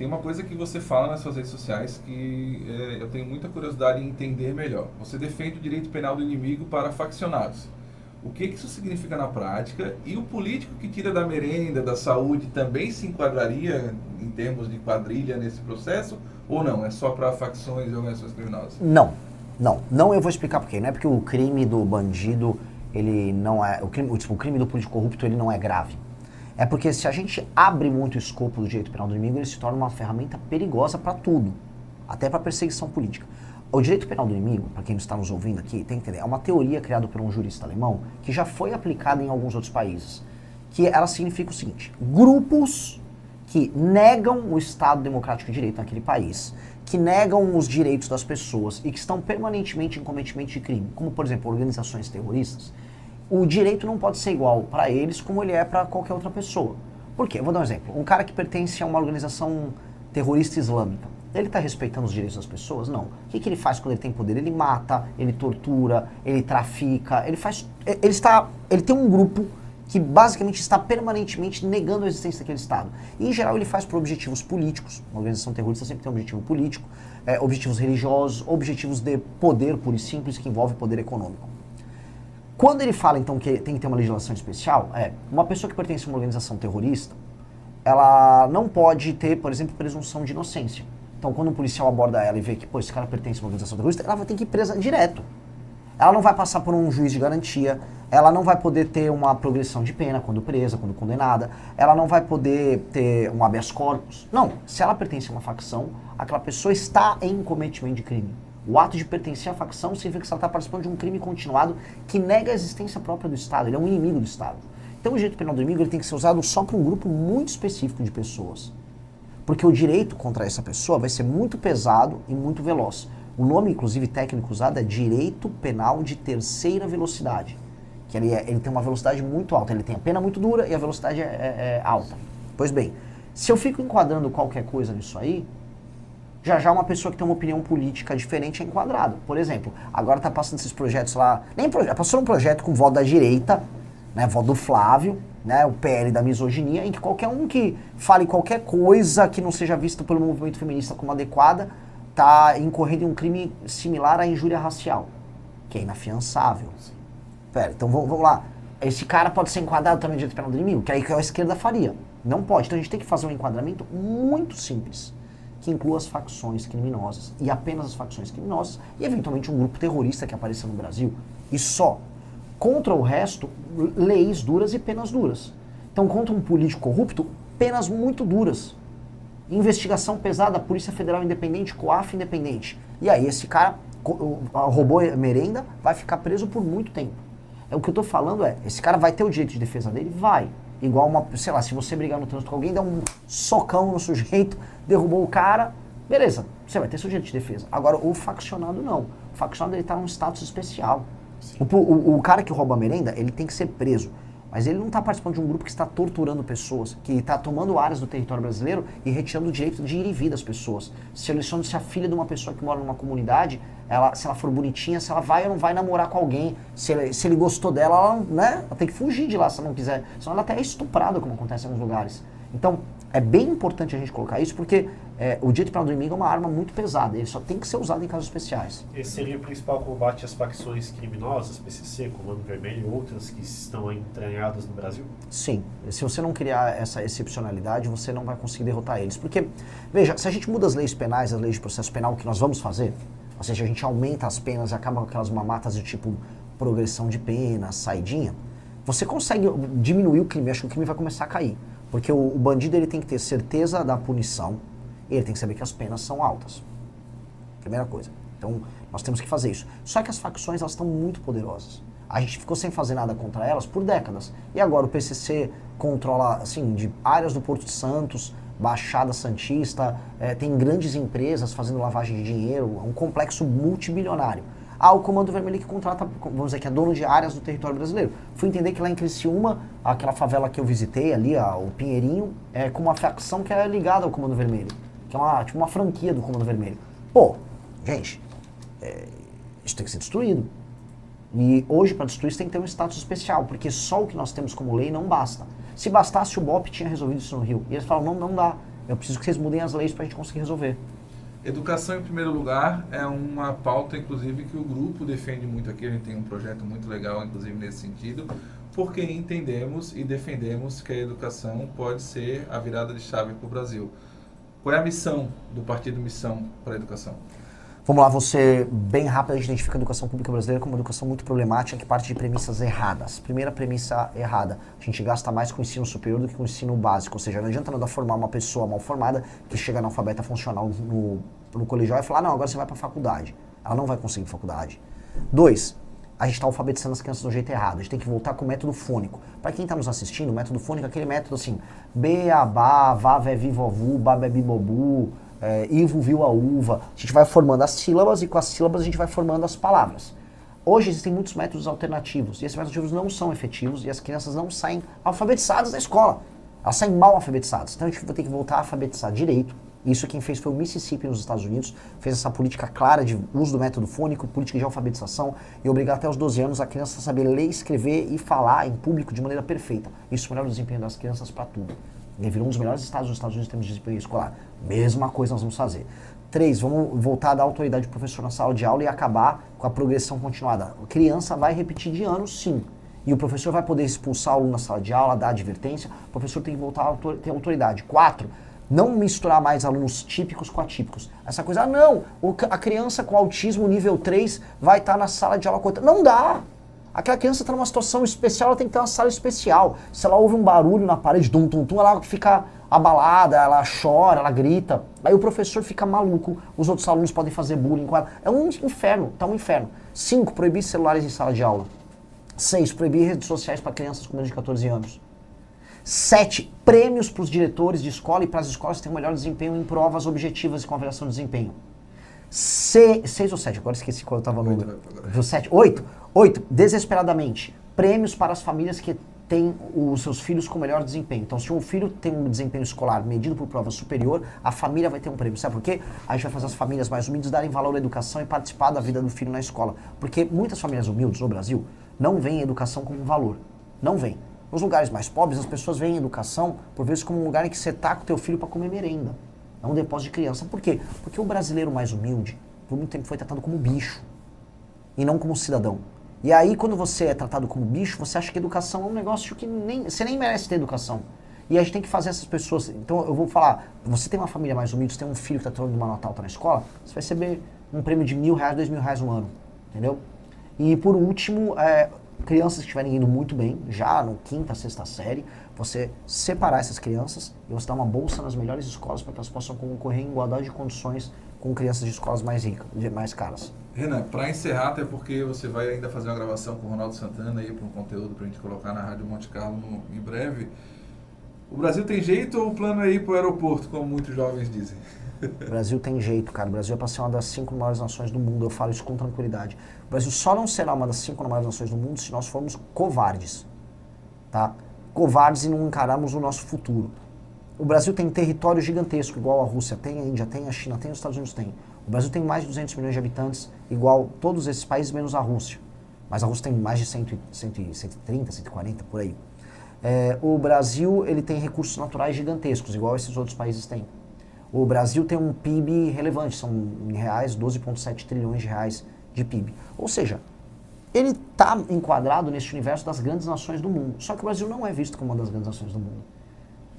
Tem uma coisa que você fala nas suas redes sociais que eu tenho muita curiosidade em entender melhor. Você defende o direito penal do inimigo para faccionados. O que isso significa na prática? E o político que tira da merenda, da saúde, também se enquadraria em termos de quadrilha nesse processo? Ou não? É só para facções e organizações criminosas? Não, eu vou explicar por quê. Não é porque o crime do bandido, ele não é... O crime do político corrupto, ele não é grave. É porque se a gente abre muito o escopo do direito penal do inimigo, ele se torna uma ferramenta perigosa para tudo, até para perseguição política. O direito penal do inimigo, para quem está nos ouvindo aqui, tem que entender, é uma teoria criada por um jurista alemão que já foi aplicada em alguns outros países, que ela significa o seguinte: grupos que negam o Estado Democrático de Direito naquele país, que negam os direitos das pessoas e que estão permanentemente em cometimento de crime, como por exemplo organizações terroristas, o direito não pode ser igual para eles como ele é para qualquer outra pessoa. Por quê? Eu vou dar um exemplo. Um cara que pertence a uma organização terrorista islâmica, ele está respeitando os direitos das pessoas? Não. O que ele faz quando ele tem poder? Ele mata, ele tortura, ele trafica, ele tem um grupo que basicamente está permanentemente negando a existência daquele Estado. E, em geral, ele faz por objetivos políticos. Uma organização terrorista sempre tem um objetivo político, objetivos religiosos, objetivos de poder puro e simples que envolve poder econômico. Quando ele fala, então, que tem que ter uma legislação especial, uma pessoa que pertence a uma organização terrorista, ela não pode ter, por exemplo, presunção de inocência. Então, quando um policial aborda ela e vê que, esse cara pertence a uma organização terrorista, ela vai ter que ir presa direto. Ela não vai passar por um juiz de garantia, ela não vai poder ter uma progressão de pena quando presa, quando condenada, ela não vai poder ter um habeas corpus. Não, se ela pertence a uma facção, aquela pessoa está em cometimento de crime. O ato de pertencer à facção significa que ela está participando de um crime continuado que nega a existência própria do Estado, ele é um inimigo do Estado. Então o direito penal do inimigo ele tem que ser usado só para um grupo muito específico de pessoas. Porque o direito contra essa pessoa vai ser muito pesado e muito veloz. O nome, inclusive, técnico usado é direito penal de terceira velocidade. Que ele tem uma velocidade muito alta. Ele tem a pena muito dura e a velocidade é alta. Pois bem, se eu fico enquadrando qualquer coisa nisso aí, já uma pessoa que tem uma opinião política diferente é enquadrada. Por exemplo, agora está passando esses projetos lá... Passou um projeto com voto da direita, né, voto do Flávio, né, o PL da misoginia, em que qualquer um que fale qualquer coisa que não seja vista pelo movimento feminista como adequada está incorrendo em um crime similar à injúria racial, que é inafiançável. Então vamos lá. Esse cara pode ser enquadrado também no direito penal do inimigo, que é aí que a esquerda faria. Não pode. Então a gente tem que fazer um enquadramento muito simples, que inclua as facções criminosas, e apenas as facções criminosas, e eventualmente um grupo terrorista que apareça no Brasil, e só. Contra o resto, leis duras e penas duras. Então, contra um político corrupto, penas muito duras. Investigação pesada, Polícia Federal independente, COAF independente. E aí esse cara roubou merenda, vai ficar preso por muito tempo. O que eu tô falando esse cara vai ter o direito de defesa dele? Vai. Igual se você brigar no trânsito com alguém, dá um socão no sujeito, derrubou o cara, beleza, você vai ter seu direito de defesa. Agora, o faccionado não. O faccionado ele tá num status especial. O cara que rouba a merenda, ele tem que ser preso. Mas ele não está participando de um grupo que está torturando pessoas, que está tomando áreas do território brasileiro e retirando o direito de ir e vir das pessoas. Seleciona se a filha de uma pessoa que mora numa comunidade, se ela for bonitinha, se ela vai ou não vai namorar com alguém, se ele gostou dela, ela tem que fugir de lá se ela não quiser. Senão ela até é estuprada, como acontece em alguns lugares. Então, é bem importante a gente colocar isso, porque o direito penal do inimigo é uma arma muito pesada, ele só tem que ser usado em casos especiais. Esse seria o principal combate às facções criminosas, PCC, Comando Vermelho e outras que estão entranhadas no Brasil? Sim. Se você não criar essa excepcionalidade, você não vai conseguir derrotar eles. Porque, veja, se a gente muda as leis penais, as leis de processo penal, o que nós vamos fazer, ou seja, a gente aumenta as penas e acaba com aquelas mamatas de tipo progressão de pena, saidinha, você consegue diminuir o crime, acho que o crime vai começar a cair. Porque o bandido ele tem que ter certeza da punição e ele tem que saber que as penas são altas. Primeira coisa. Então, nós temos que fazer isso. Só que as facções, elas estão muito poderosas. A gente ficou sem fazer nada contra elas por décadas. E agora o PCC controla, assim, de áreas do Porto de Santos, Baixada Santista, tem grandes empresas fazendo lavagem de dinheiro, é um complexo multibilionário. O Comando Vermelho que contrata, vamos dizer que é dono de áreas do território brasileiro. Fui entender que lá em Criciúma, aquela favela que eu visitei ali, o Pinheirinho, é com uma facção que é ligada ao Comando Vermelho. Que é tipo uma franquia do Comando Vermelho. Pô, gente, isso tem que ser destruído. E hoje, para destruir isso, tem que ter um status especial, porque só o que nós temos como lei não basta. Se bastasse, o BOP tinha resolvido isso no Rio. E eles falam, não dá. Eu preciso que vocês mudem as leis para a gente conseguir resolver. Educação em primeiro lugar é uma pauta, inclusive, que o grupo defende muito aqui. A gente tem um projeto muito legal, inclusive, nesse sentido, porque entendemos e defendemos que a educação pode ser a virada de chave para o Brasil. Qual é a missão do Partido Missão para a Educação? Vamos lá, você, bem rápido, a gente identifica a educação pública brasileira como uma educação muito problemática que parte de premissas erradas. Primeira premissa errada, a gente gasta mais com o ensino superior do que com o ensino básico, ou seja, não adianta nada formar uma pessoa mal formada que chega analfabeta funcional no colegial e falar, não, agora você vai para a faculdade. Ela não vai conseguir faculdade. 2, a gente está alfabetizando as crianças do jeito errado, a gente tem que voltar com o método fônico. Para quem está nos assistindo, o método fônico é aquele método assim, beabá, vá, vé, vi, vovu, babebi, bobu, Ivo viu a uva. A gente vai formando as sílabas e com as sílabas a gente vai formando as palavras. Hoje existem muitos métodos alternativos e esses métodos alternativos não são efetivos e as crianças não saem alfabetizadas da escola. Elas saem mal alfabetizadas. Então a gente vai ter que voltar a alfabetizar direito. Isso quem fez foi o Mississippi nos Estados Unidos, fez essa política clara de uso do método fônico, política de alfabetização e obrigar até os 12 anos a criança a saber ler, escrever e falar em público de maneira perfeita. Isso melhora o desempenho das crianças para tudo. Ele virou um dos melhores estados dos Estados Unidos em termos de desempenho escolar. Mesma coisa nós vamos fazer. 3, vamos voltar a dar autoridade do professor na sala de aula e acabar com a progressão continuada. A criança vai repetir de ano, sim. E o professor vai poder expulsar o aluno na sala de aula, dar advertência. O professor tem que voltar a ter autoridade. 4, não misturar mais alunos típicos com atípicos. Essa coisa, a criança com autismo nível 3 vai estar na sala de aula com outra. Não dá! Aquela criança está numa situação especial, ela tem que ter uma sala especial. Se ela ouve um barulho na parede, tum, ela fica abalada, ela chora, ela grita. Aí o professor fica maluco, os outros alunos podem fazer bullying com ela. É um inferno, tá um inferno. 5, proibir celulares em sala de aula. 6, proibir redes sociais para crianças com menos de 14 anos. 7, prêmios para os diretores de escola e para as escolas que têm um melhor desempenho em provas objetivas e com avaliação de desempenho. 6 ou 7, agora esqueci qual eu estava no número. 8, desesperadamente, prêmios para as famílias que têm os seus filhos com melhor desempenho. Então, se um filho tem um desempenho escolar medido por prova superior, a família vai ter um prêmio. Sabe por quê? A gente vai fazer as famílias mais humildes darem valor à educação e participar da vida do filho na escola. Porque muitas famílias humildes no Brasil não veem a educação como um valor. Não veem. Nos lugares mais pobres, as pessoas veem a educação, por vezes, como um lugar em que você taca o teu filho para comer merenda. É um depósito de criança. Por quê? Porque o brasileiro mais humilde, por muito tempo, foi tratado como bicho e não como cidadão. E aí, quando você é tratado como bicho, você acha que educação é um negócio que você nem merece ter educação. E a gente tem que fazer essas pessoas... Então, eu vou falar, você tem uma família mais humilde, você tem um filho que está tirando uma nota alta na escola, você vai receber um prêmio de R$1.000, R$2.000 no ano, entendeu? E, por último, crianças que estiverem indo muito bem, já no 5ª, 6ª série, você separar essas crianças e você dar uma bolsa nas melhores escolas para que elas possam concorrer em igualdade de condições com crianças de escolas mais ricas, mais caras. Renan, para encerrar, até porque você vai ainda fazer uma gravação com o Ronaldo Santana aí para um conteúdo para a gente colocar na Rádio Monte Carlo em breve. O Brasil tem jeito ou o plano é ir para o aeroporto, como muitos jovens dizem? O Brasil tem jeito, cara. O Brasil é para ser uma das 5 maiores nações do mundo. Eu falo isso com tranquilidade. O Brasil só não será uma das 5 maiores nações do mundo se nós formos covardes, tá? Covardes e não encararmos o nosso futuro. O Brasil tem território gigantesco, igual a Rússia tem, a Índia tem, a China tem, os Estados Unidos tem. O Brasil tem mais de 200 milhões de habitantes, igual todos esses países, menos a Rússia. Mas a Rússia tem mais de 130, 140, por aí. O Brasil ele tem recursos naturais gigantescos, igual esses outros países têm. O Brasil tem um PIB relevante, são em reais 12,7 trilhões de reais de PIB. Ou seja, ele está enquadrado nesse universo das grandes nações do mundo. Só que o Brasil não é visto como uma das grandes nações do mundo.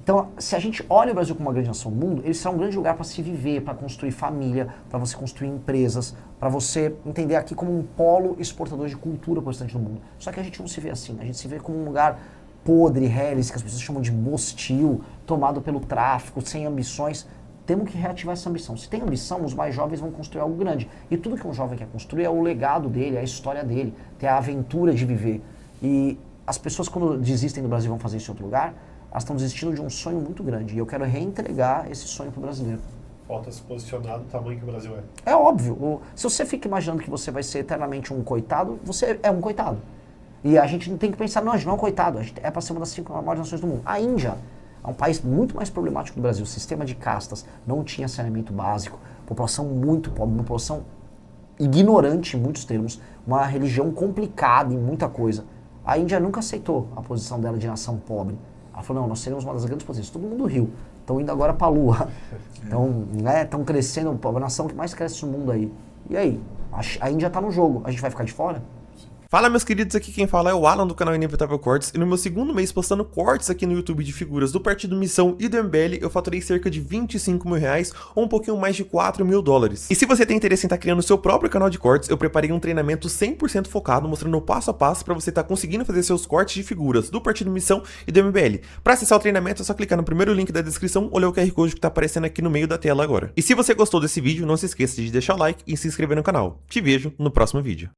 Então, se a gente olha o Brasil como uma grande nação do mundo, ele será um grande lugar para se viver, para construir família, para você construir empresas, para você entender aqui como um polo exportador de cultura para o restante do mundo. Só que a gente não se vê assim, a gente se vê como um lugar podre, reles, que as pessoas chamam de hostil, tomado pelo tráfico, sem ambições. Temos que reativar essa ambição. Se tem ambição, os mais jovens vão construir algo grande. E tudo que um jovem quer construir é o legado dele, é a história dele, ter a aventura de viver. E as pessoas, quando desistem do Brasil e vão fazer isso em outro lugar, elas estão desistindo de um sonho muito grande. E eu quero reentregar esse sonho para o brasileiro. Falta se posicionar do tamanho que o Brasil é. É óbvio. Se você fica imaginando que você vai ser eternamente um coitado, você é um coitado. E a gente não tem que pensar, não, a gente não é um coitado. A gente é para ser uma das 5 maiores nações do mundo. A Índia é um país muito mais problemático que o Brasil. Sistema de castas, não tinha saneamento básico, população muito pobre, população ignorante em muitos termos, uma religião complicada em muita coisa. A Índia nunca aceitou a posição dela de nação pobre. Ela falou, não, nós seremos uma das grandes potências. Todo mundo riu. estão indo agora para a Lua. Então, né, estão crescendo, a nação que mais cresce no mundo aí. E aí? A Índia está no jogo, a gente vai ficar de fora? Fala, meus queridos, aqui quem fala é o Alan do canal Inevitável Cortes, e no meu segundo mês postando cortes aqui no YouTube de figuras do Partido Missão e do MBL, eu faturei cerca de 25 mil reais, ou um pouquinho mais de 4 mil dólares. E se você tem interesse em estar criando o seu próprio canal de cortes, eu preparei um treinamento 100% focado, mostrando o passo a passo para você estar conseguindo fazer seus cortes de figuras do Partido Missão e do MBL. Para acessar o treinamento é só clicar no primeiro link da descrição ou ler o QR Code que está aparecendo aqui no meio da tela agora. E se você gostou desse vídeo, não se esqueça de deixar o like e se inscrever no canal. Te vejo no próximo vídeo.